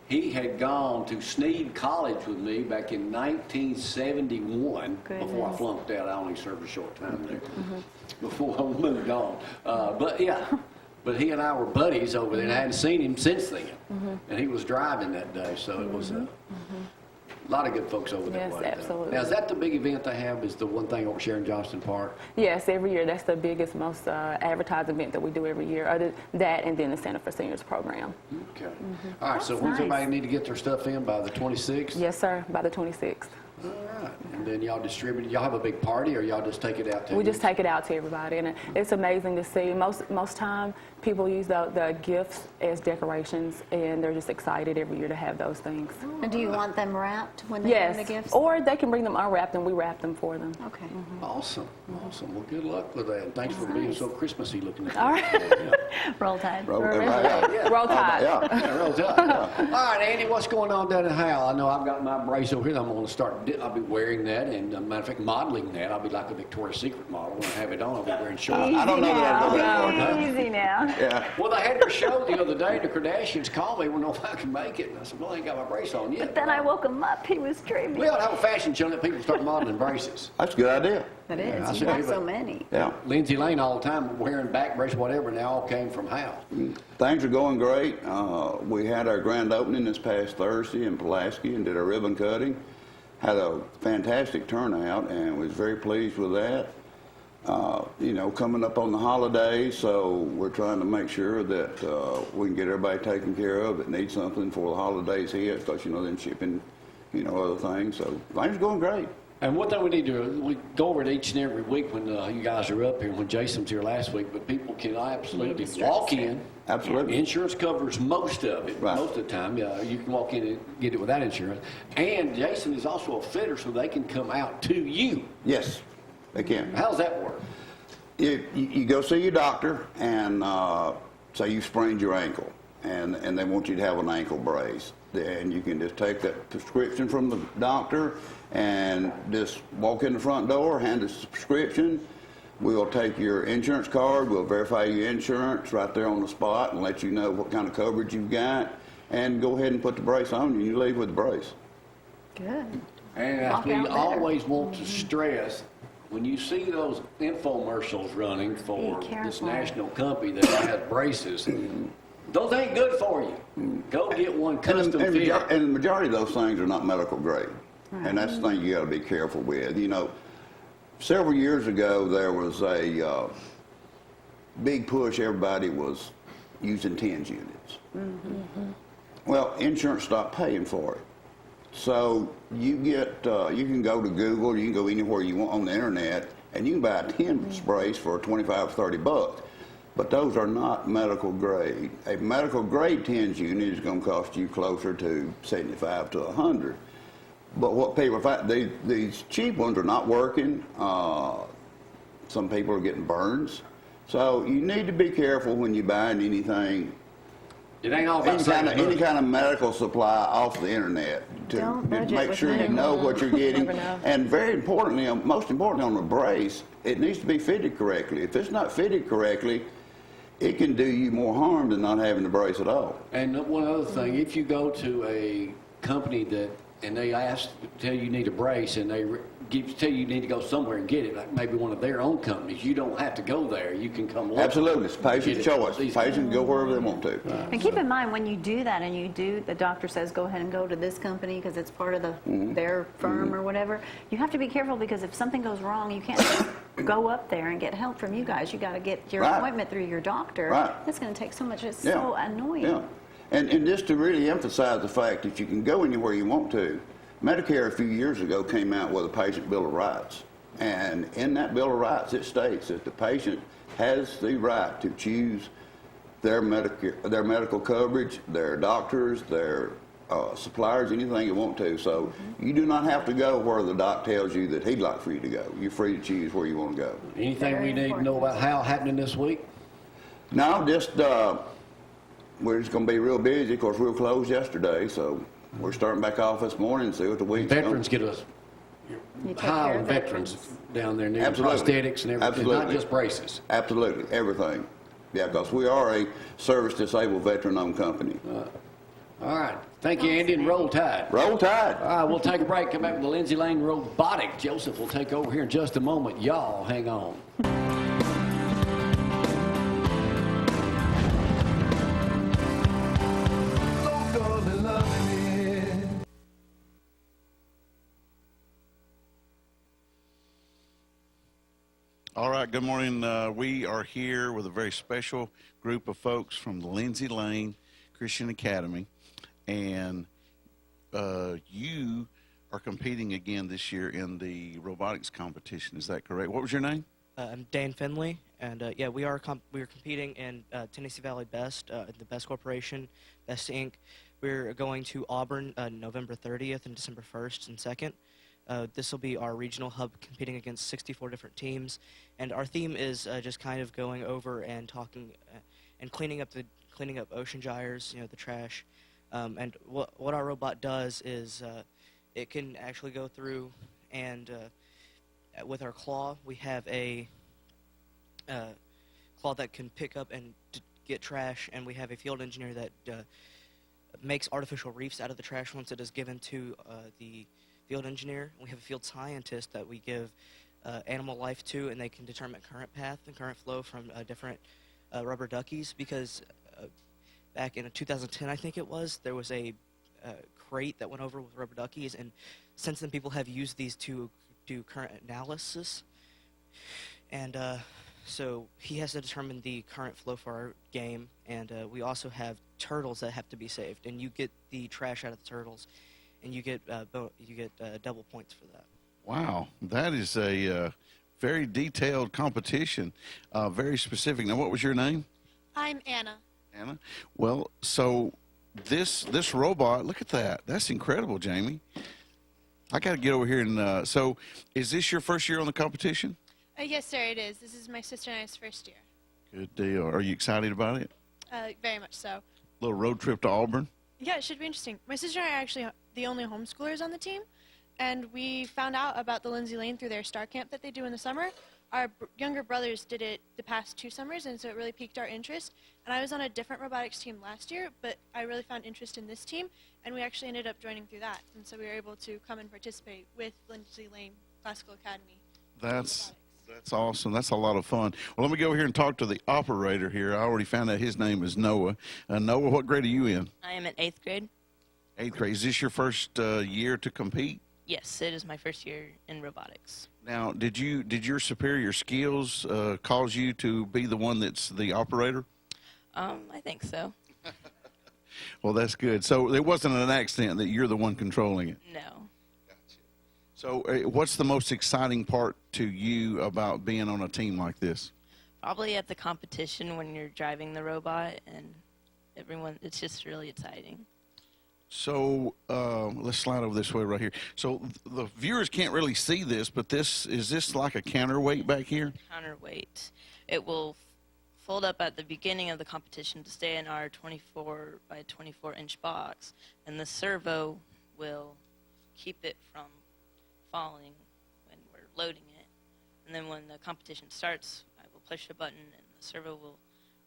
S3: He had gone to Sneed College with me back in 1971. Before I
S2: Goodness.
S3: flunked out. I only served a short time there before I moved on. But he and I were buddies over there, and I hadn't seen him since then. And he was driving that day, so it was a lot of good folks over there.
S7: Yes,
S3: wasn't there?
S7: absolutely.
S3: Now, is that the big event they have? Is the one thing over Sharon Johnston Park?
S7: Yes, every year. That's the biggest, most advertised event that we do every year. Other that and then the Center for Seniors program.
S3: Okay. All right. So when's
S2: nice.
S3: everybody need to get their stuff in by the 26th?
S7: Yes, sir, by the 26th.
S3: All right. And then y'all distribute it. Y'all have a big party, or y'all just take it out to
S7: We just take it out to everybody, and it's amazing to see. Most time, people use the gifts as decorations, and they're just excited every year to have those things.
S2: And do you want them wrapped when they
S7: Yes,
S2: bring the gifts?
S7: or they can bring them unwrapped, and we wrap them for them.
S2: Okay.
S3: Awesome. Awesome. Well, good luck with that. And thanks for being so Christmassy looking.
S7: All right.
S2: Roll Tide.
S5: Roll
S7: Roll Tide.
S5: Yeah.
S3: Rolls up. All right, Andy, what's going on down in Howell? I know I've got my brace over here. I'm going to start. I'll be wearing that, and matter of fact, modeling that. I'll be like a Victoria's Secret model. When I have it on, I'll be wearing shorts.
S5: I don't know that I'll go that far.
S2: Easy now.
S5: Yeah.
S3: Well, they had their show the other day. The Kardashians called me. Well, no, if I can make it. And I said, well, I ain't got my brace on yet.
S2: But then I woke him up. He was dreaming.
S3: We ought to have a fashion show that people start modeling braces.
S5: That's a good idea.
S2: It
S3: I
S2: is.
S3: see
S2: You have
S3: people-
S2: so many.
S5: Yeah.
S3: Lindsay Lane all the time wearing back brace, whatever, and they all came from Howell.
S5: Things are going great. We had our grand opening this past Thursday in Pulaski and did a ribbon cutting. Had a fantastic turnout and was very pleased with that. Coming up on the holidays, so we're trying to make sure that we can get everybody taken care of that needs something before the holidays hit, because, then shipping, other things. So things are going great.
S3: And one thing we need to do, we go over it each and every week when you guys are up here, when Jason was here last week, but people can absolutely walk in.
S5: Absolutely.
S3: Insurance covers most of it,
S5: Right.
S3: most of the time. Yeah, you can walk in and get it without insurance. And Jason is also a fitter, so they can come out to you.
S5: Yes, they can.
S3: How's that work?
S5: You go see your doctor and say you sprained your ankle, and they want you to have an ankle brace. then you can just take that prescription from the doctor and just walk in the front door, hand us the prescription. We'll take your insurance card, we'll verify your insurance right there on the spot and let you know what kind of coverage you've got, and go ahead and put the brace on you, and you leave with the brace.
S2: Good.
S3: And as
S2: Walk
S3: we
S2: out better.
S3: always want to stress, when you see those infomercials running for this
S2: careful.
S3: national company that has braces, those ain't good for you. Go get one custom
S5: And
S3: fit.
S5: the majority of those things are not medical grade. And that's the thing you got to be careful with. You know, several years ago, there was a big push. Everybody was using TENS units. Well, insurance stopped paying for it. So you can go to Google, you can go anywhere you want on the internet, and you can buy a TENS brace for 25 or $30. But those are not medical grade. A medical grade TENS unit is going to cost you closer to 75 to 100. But what people find, these cheap ones are not working. Some people are getting burns. So you need to be careful when you're buying anything,
S3: It ain't all about
S5: any kind of medical supply off the internet to
S2: Don't budget
S5: make
S2: with
S5: sure you
S2: medical.
S5: know what you're getting.
S7: Never know.
S5: And very importantly, most importantly on the brace, it needs to be fitted correctly. If it's not fitted correctly, it can do you more harm than not having the brace at all.
S3: And one other thing, if you go to a company and they tell you need a brace, and they tell you need to go somewhere and get it, like maybe one of their own companies, you don't have to go there. You can come local.
S5: Absolutely, it's patient's
S3: Get it.
S5: choice.
S3: These
S5: Patients can go wherever they want to.
S2: And keep in mind, when you do that and the doctor says, go ahead and go to this company because it's part of their firm or whatever, you have to be careful because if something goes wrong, you can't just go up there and get help from you guys. You got to get your
S5: Right.
S2: appointment through your doctor.
S5: Right.
S2: It's going to take so much. It's
S5: Yeah.
S2: so annoying.
S5: Yeah. And just to really emphasize the fact that you can go anywhere you want to, Medicare a few years ago came out with a patient bill of rights. And in that bill of rights, it states that the patient has the right to choose their medical coverage, their doctors, their suppliers, anything you want to. So you do not have to go where the doc tells you that he'd like for you to go. You're free to choose where you want to go.
S3: Anything
S2: Very
S3: we need to know about how happening this week?
S5: No, just we're just going to be real busy. Of course, we were closed yesterday, so we're starting back off this morning and see what the week's
S3: Veterans get us
S2: You take
S3: high
S2: care
S3: on
S2: of
S3: veterans down there, needing
S5: Absolutely.
S3: prosthetics and everything, not
S5: Absolutely.
S3: just braces.
S5: Absolutely, everything. Yeah, because we are a service-disabled veteran-owned company.
S3: All right. Thank you, Andy, and roll tide.
S5: Roll Tide.
S3: All right, we'll take a break, come back with the Lindsay Lane Robotics. Joseph will take over here in just a moment. Y'all hang on.
S9: All right, good morning. We are here with a very special group of folks from the Lindsay Lane Christian Academy, and you are competing again this year in the robotics competition. Is that correct? What was your name?
S10: I'm Dan Finley, and yeah, we are competing in Tennessee Valley Best, the Best Corporation, Best Inc. We're going to Auburn November 30th and December 1st and 2nd. This will be our regional hub, competing against 64 different teams, and our theme is just kind of going over and talking and cleaning up ocean gyres, the trash. And what our robot does is it can actually go through and with our claw, we have a claw that can pick up and get trash, and we have a field engineer that makes artificial reefs out of the trash once it is given to the field engineer. We have a field scientist that we give animal life to, and they can determine current path and current flow from different rubber duckies, because back in 2010, I think it was, there was a crate that went over with rubber duckies, and since then people have used these to do current analysis, and so he has to determine the current flow for our game, and we also have turtles that have to be saved, and you get the trash out of the turtles, and you get double points for that.
S9: Wow, that is a very detailed competition, very specific. Now, what was your name?
S11: I'm Anna.
S9: Anna? Well, so this robot, look at that. That's incredible, Jamie. I got to get over here and, so is this your first year on the competition?
S11: Yes, sir, it is. This is my sister and I's first year.
S9: Good deal. Are you excited about it?
S11: Very much so.
S9: Little road trip to Auburn?
S11: Yeah, it should be interesting. My sister and I are actually the only homeschoolers on the team, and we found out about the Lindsay Lane through their Star Camp that they do in the summer. Our younger brothers did it the past 2 summers, and so it really piqued our interest. And I was on a different robotics team last year, but I really found interest in this team, and we actually ended up joining through that. And so we were able to come and participate with Lindsay Lane Classical Academy.
S9: That's awesome. That's a lot of fun. Well, let me go over here and talk to the operator here. I already found out his name is Noah. Noah, what grade are you in?
S12: I am in 8th grade.
S9: 8th grade. Is this your first year to compete?
S12: Yes, it is my first year in robotics.
S9: Now, did your superior skills cause you to be the one that's the operator?
S12: I think so.
S9: Well, that's good. So it wasn't an accident that you're the one controlling it?
S12: No.
S9: So what's the most exciting part to you about being on a team like this?
S12: Probably at the competition when you're driving the robot and everyone, it's just really exciting.
S9: So let's slide over this way right here. So the viewers can't really see this, but is this like a counterweight back here?
S12: Counterweight. It will fold up at the beginning of the competition to stay in our 24 by 24 inch box, and the servo will keep it from falling when we're loading it. And then when the competition starts, I will push a button and the servo will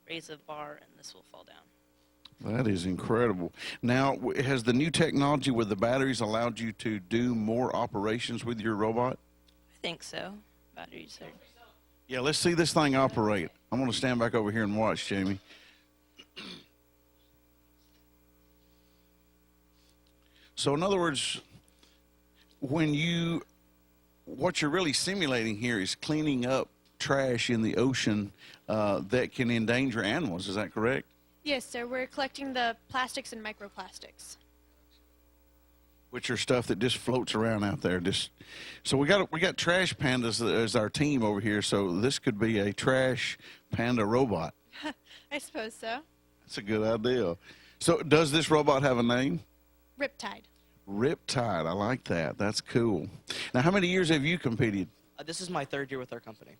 S12: raise a bar and this will fall down.
S9: That is incredible. Now, has the new technology with the batteries allowed you to do more operations with your robot?
S12: I think so. Batteries are...
S9: Yeah, let's see this thing operate. I'm going to stand back over here and watch, Jamie. So in other words, what you're really simulating here is cleaning up trash in the ocean that can endanger animals. Is that correct?
S11: Yes, sir. We're collecting the plastics and microplastics.
S9: Which are stuff that just floats around out there. So we got trash pandas as our team over here. So this could be a trash panda robot.
S11: I suppose so.
S9: That's a good idea. So does this robot have a name?
S11: Riptide.
S9: Riptide. I like that. That's cool. Now, how many years have you competed?
S10: This is my 3rd year with our company.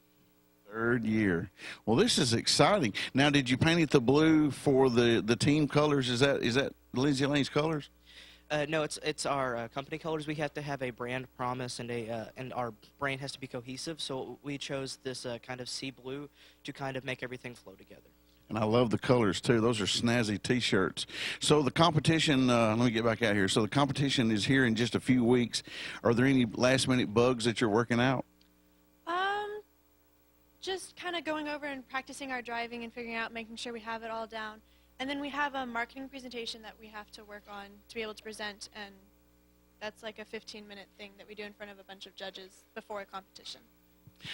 S9: 3rd year. Well, this is exciting. Now, did you paint it the blue for the team colors? Is that Lindsay Lane's colors?
S10: No, it's our company colors. We have to have a brand promise, and our brand has to be cohesive. So we chose this kind of sea blue to kind of make everything flow together.
S9: And I love the colors, too. Those are snazzy T-shirts. So the competition, let me get back out here. So the competition is here in just a few weeks. Are there any last-minute bugs that you're working out?
S11: Just kind of going over and practicing our driving and figuring out, making sure we have it all down. And then we have a marketing presentation that we have to work on to be able to present, and that's like a 15-minute thing that we do in front of a bunch of judges before a competition.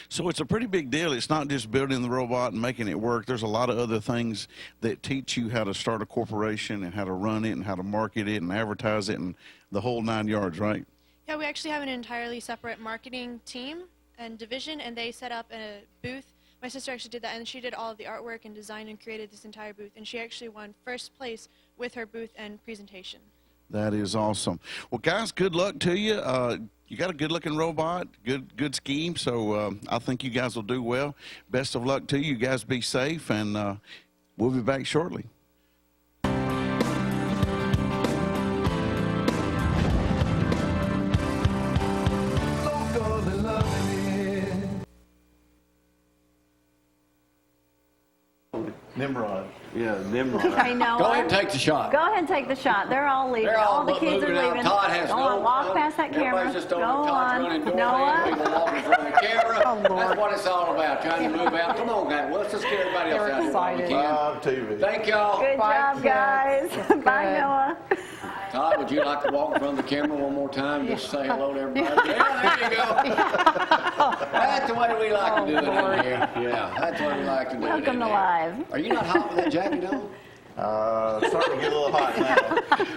S9: So it's a pretty big deal. It's not just building the robot and making it work. There's a lot of other things that teach you how to start a corporation and how to run it and how to market it and advertise it and the whole 9 yards, right?
S11: Yeah, we actually have an entirely separate marketing team and division, and they set up a booth. My sister actually did that, and she did all of the artwork and design and created this entire booth, and she actually won 1st place with her booth and presentation.
S9: That is awesome. Well, guys, good luck to you. You got a good-looking robot, good scheme, so I think you guys will do well. Best of luck to you. You guys be safe, and we'll be back shortly.
S4: Nimrod. Yeah, Nimrod.
S2: Okay, Noah.
S3: Go ahead and take the shot.
S2: Go ahead and take the shot. They're all leaving.
S3: They're all
S2: the kids are
S3: moving out.
S2: leaving.
S3: Todd has
S2: Go
S3: no
S2: on, walk
S3: clue.
S2: past that camera.
S3: Everybody's just
S2: Go
S3: over Todd's
S2: on.
S3: running doorway.
S2: Noah.
S3: People walking from the camera.
S8: Oh, Lord.
S3: That's what it's all about, trying to move out. Come on, guys. Let's just get everybody else
S8: They're
S3: out here while we
S8: excited.
S3: can.
S4: Live TV.
S3: Thank y'all.
S2: Good
S8: Bye,
S2: job,
S8: kids.
S2: guys. Bye,
S8: Good.
S2: Noah.
S3: Todd, would you like to walk in front of the camera one more time? Just say hello to everybody. Yeah, there you go. That's the way we like to do it in here. Yeah, that's the way we like to do it
S2: Welcome
S3: in
S2: to
S3: here.
S2: Live.
S3: Are you not hot with that jacket on?
S4: Starting to get a little hot now.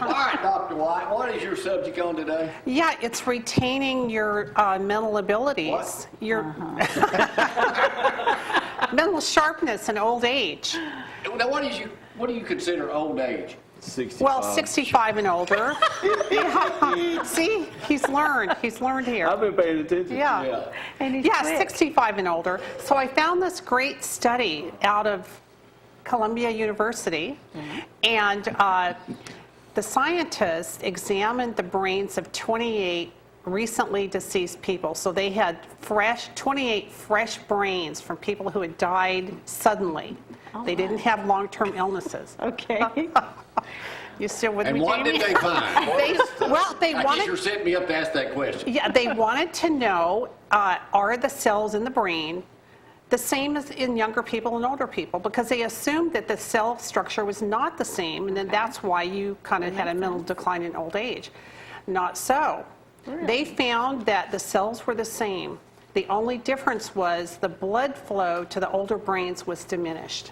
S3: All right, Dr. White, what is your subject on today?
S8: Yeah, it's retaining your mental abilities.
S3: What?
S8: Your mental sharpness in old age.
S3: Now, what do you consider old age?
S4: 65.
S8: Well, 65 and older. Yeah. See, he's learned here.
S4: I've been paying attention.
S8: Yeah.
S2: And he's
S8: Yeah,
S2: quick.
S8: 65 and older. So I found this great study out of Columbia University, and the scientists examined the brains of 28 recently deceased people. So they had 28 fresh brains from people who had died suddenly. They didn't have long-term illnesses.
S2: Okay.
S8: You still with me,
S3: And what
S8: Jamie?
S3: did they find?
S8: They
S3: I
S8: wanted.
S3: guess you're setting me up to ask that question.
S8: Yeah, they wanted to know, are the cells in the brain the same as in younger people and older people? Because they assumed that the cell structure was not the same, and then that's why you kind of had a mental decline in old age. Not so.
S2: Really?
S8: They found that the cells were the same. The only difference was the blood flow to the older brains was diminished.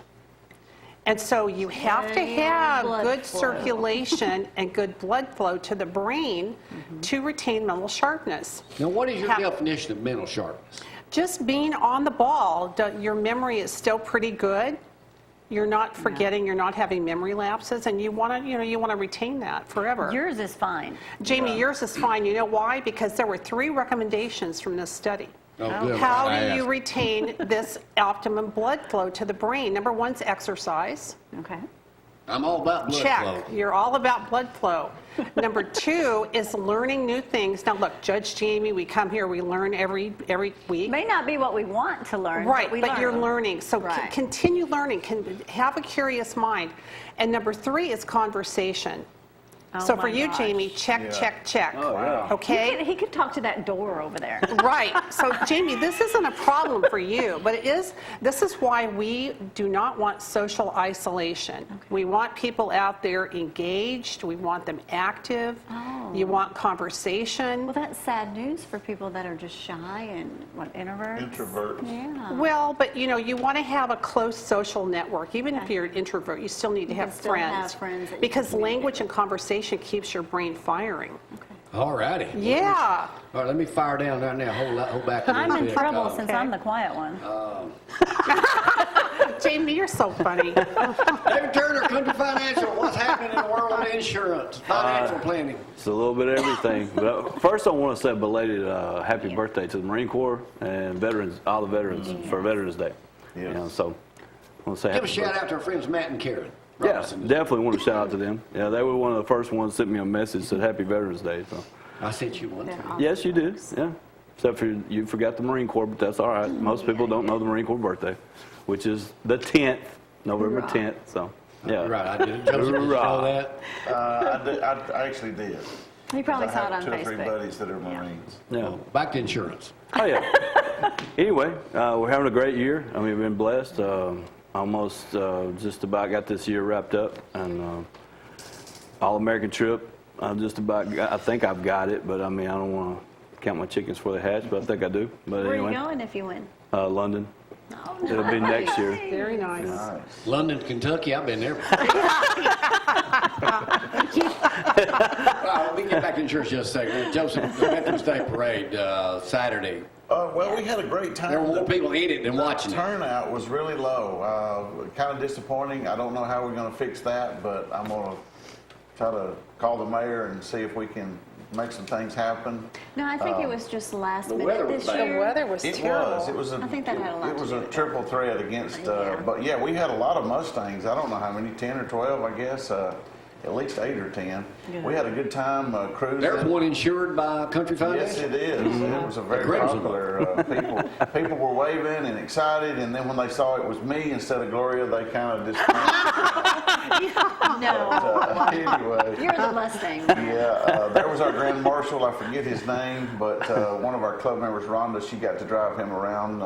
S8: And so you have to have good circulation and good blood flow to the brain to retain mental sharpness.
S3: Now, what is your definition of mental sharpness?
S8: Just being on the ball. Your memory is still pretty good. You're not forgetting, you're not having memory lapses, and you want to retain that forever.
S2: Yours is fine.
S8: Jamie, yours is fine. You know why? Because there were 3 recommendations from this study.
S3: Oh, good.
S8: How do you retain this optimum blood flow to the brain? Number 1's exercise.
S2: Okay.
S3: I'm all about blood
S8: Check.
S3: flow.
S8: You're all about blood flow. Number 2 is learning new things. Now, look, Judge Jamie, we come here, we learn every week.
S2: May not be what we want to learn,
S8: Right,
S2: but,
S8: but you're
S2: learn.
S8: learning. So
S2: Right.
S8: continue learning. Have a curious mind. And number 3 is conversation.
S2: Oh
S8: So for
S2: my
S8: you,
S2: gosh.
S8: Jamie, check, check, check.
S4: Oh, yeah.
S8: Okay?
S2: He could talk to that door over there.
S8: Right. So, Jamie, this isn't a problem for you, but this is why we do not want social isolation. We want people out there engaged. We want them active.
S2: Oh.
S8: You want conversation.
S2: Well, that's sad news for people that are just shy and introverts.
S1: Introverts.
S2: Yeah.
S8: Well, but you want to have a close social network. Even if you're an introvert, you still need to have
S2: can still
S8: friends.
S2: have friends that you
S8: Because
S2: can
S8: language and conversation keeps your brain firing.
S3: All righty.
S8: Yeah.
S3: All right, let me fire down right now. Hold back a
S2: I'm
S3: little
S2: in
S3: bit.
S2: trouble since I'm the quiet one.
S8: Jamie, you're so funny.
S3: David Turner, Country Financial. What's happening in the world of insurance, financial planning?
S4: It's a little bit of everything. But first, I want to say a belated happy birthday to the Marine Corps and veterans, all the veterans for Veterans Day.
S1: Yes.
S4: So I want to say
S3: Give a
S4: happy
S3: shout
S4: birthday.
S3: out to our friends Matt and Karen.
S4: Yeah,
S3: Robinson.
S4: definitely want to shout out to them. Yeah, they were one of the first ones that sent me a message that said Happy Veterans Day. So.
S3: I sent you one.
S4: Yes, you did. Yeah. Except for you forgot the Marine Corps, but that's all right. Most people don't know the Marine Corps birthday, which is the 10th, November 10th. So, yeah.
S3: Right, I did. Joseph, did you know that?
S1: I actually did.
S2: You probably
S1: I
S2: saw it
S1: have
S2: on
S1: 2 or 3
S2: Facebook.
S1: buddies that are Marines.
S4: Yeah.
S3: Back to insurance.
S4: Oh, yeah. Anyway, we're having a great year. I mean, we've been blessed. Almost just about got this year wrapped up. And All-American trip, I think I've got it, but I mean, I don't want to count my chickens before they hatch, but I think I do. But
S2: Where
S4: anyway,
S2: are you going if you win?
S4: London.
S2: Oh,
S4: It'll be next year.
S8: Very nice.
S1: Nice.
S3: London, Kentucky, I've been there. Well, we can get back to insurance just a second. Joseph, the Veterans Day Parade, Saturday.
S1: Well, we had a great time.
S3: There were more people in it than watching it.
S1: Turnout was really low. Kind of disappointing. I don't know how we're going to fix that, but I'm going to try to call the mayor and see if we can make some things happen.
S2: No, I think it was just last
S3: weather
S2: minute
S3: was
S2: this
S3: bad.
S2: year.
S8: The weather was
S1: It
S8: terrible.
S1: was.
S2: I think that had a lot
S1: It
S2: to
S1: was
S2: do
S1: a
S2: with it.
S1: triple threat against.
S2: Yeah.
S1: But yeah, we had a lot of Mustangs. I don't know how many, 10 or 12, I guess. At least 8 or 10.
S2: Yeah.
S1: We had a good time cruising.
S3: There's one insured by Country
S1: Yes,
S3: Financial.
S1: it is. It was a very
S3: Crimson.
S1: popular. People were waving and excited, and then when they saw it was me instead of Gloria, they kind of just.
S2: No,
S1: Anyway.
S2: you're the Mustang.
S1: Yeah, there was our Grand Marshal. I forget his name, but one of our club members, Rhonda, she got to drive him around.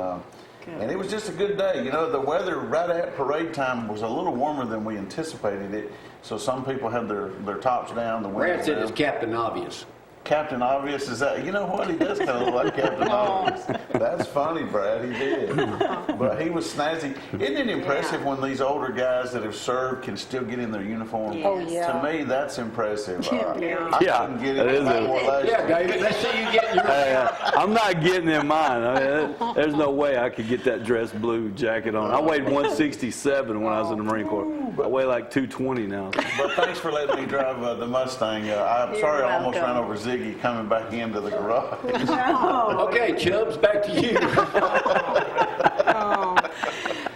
S1: And it was just a good day. You know, the weather right at parade time was a little warmer than we anticipated it. So some people had their tops down. The
S3: Brad
S1: windows
S3: said
S1: down.
S3: it's Captain Obvious.
S1: Captain Obvious, is that, you know what, he does kind of look like Captain Obvious. That's funny, Brad, he did. But he was snazzy. Isn't it impressive when these older guys that have served can still get in their uniform?
S2: Yes. Oh,
S8: yeah.
S1: To me, that's impressive. I
S4: Yeah,
S1: couldn't get
S4: that
S1: it
S4: is
S1: back
S4: it.
S1: where last
S3: Yeah,
S1: year.
S3: David, let's see you get your...
S4: I'm not getting in mine. I mean, there's no way I could get that dress blue jacket on. I weighed 167 when I was in the Marine Corps. I weigh like 220 now.
S1: But thanks for letting me drive the Mustang. I'm sorry I almost
S2: welcome.
S1: ran over Ziggy coming back into the garage.
S3: Okay, Chubbs, back to you.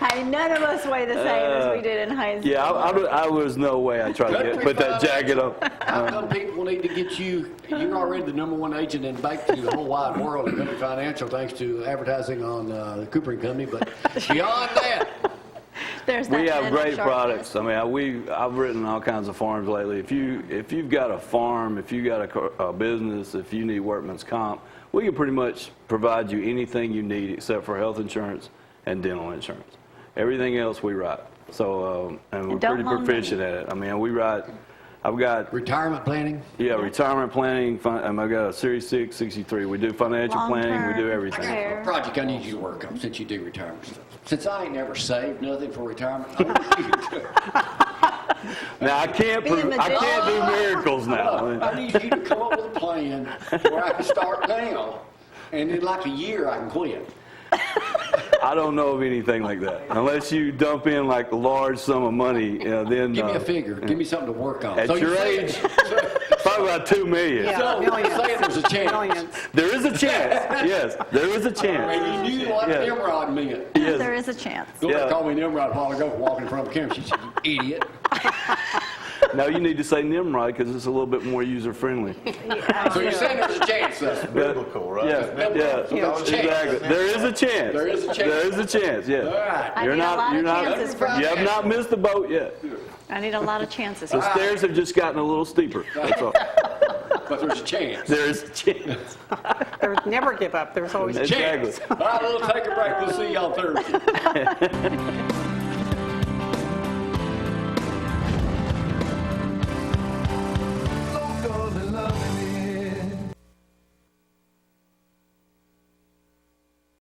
S2: Hey, None of us weigh the same as we did in high school.
S4: Yeah, I was no way I tried to put that jacket on.
S3: How come people need to get you? You're already the #1 agent in bank to the whole wide world in Country Financial, thanks to advertising on the Cooper and Company. But beyond that,
S4: We have great products. I mean, I've written all kinds of farms lately. If you've got a farm, if you got a business, if you need workman's comp, we can pretty much provide you anything you need except for health insurance and dental insurance. Everything else we write. So, and we're pretty proficient at it. I mean, we write. I've got
S3: retirement planning.
S4: Yeah, retirement planning. I've got a Series 6, 63. We do financial planning. We do everything.
S3: I got a project I need you to work on since you do retirement stuff. Since I ain't never saved nothing for retirement, I want you to.
S4: Now I can't do miracles now.
S3: I need you to come up with a plan where I can start now, and in like a year I can quit.
S4: I don't know of anything like that. Unless you dump in like a large sum of money, then...
S3: Give me a figure. Give me something to work on.
S4: At your age, probably about $2 million.
S3: Yeah, so say there's a chance.
S4: There is a chance. Yes, there is a chance.
S3: And you knew what Nimrod meant.
S2: Yes. There is a chance.
S3: Laura called me Nimrod a while ago for walking in front of the camera. She said, "You idiot."
S4: Now you need to say Nimrod because it's a little bit more user-friendly.
S3: So you're saying there's a chance, though?
S1: Biblical, right?
S4: Yeah, exactly. There is a chance.
S3: There is a chance.
S4: There is a chance, yes.
S3: All right.
S4: You have not missed the boat yet.
S2: I need a lot of chances.
S4: The stairs have just gotten a little steeper. That's all.
S3: But there's a chance.
S4: There is a chance.
S8: Never give up. There's always a
S4: chance.
S3: All right, we'll take a break. We'll see y'all Thursday.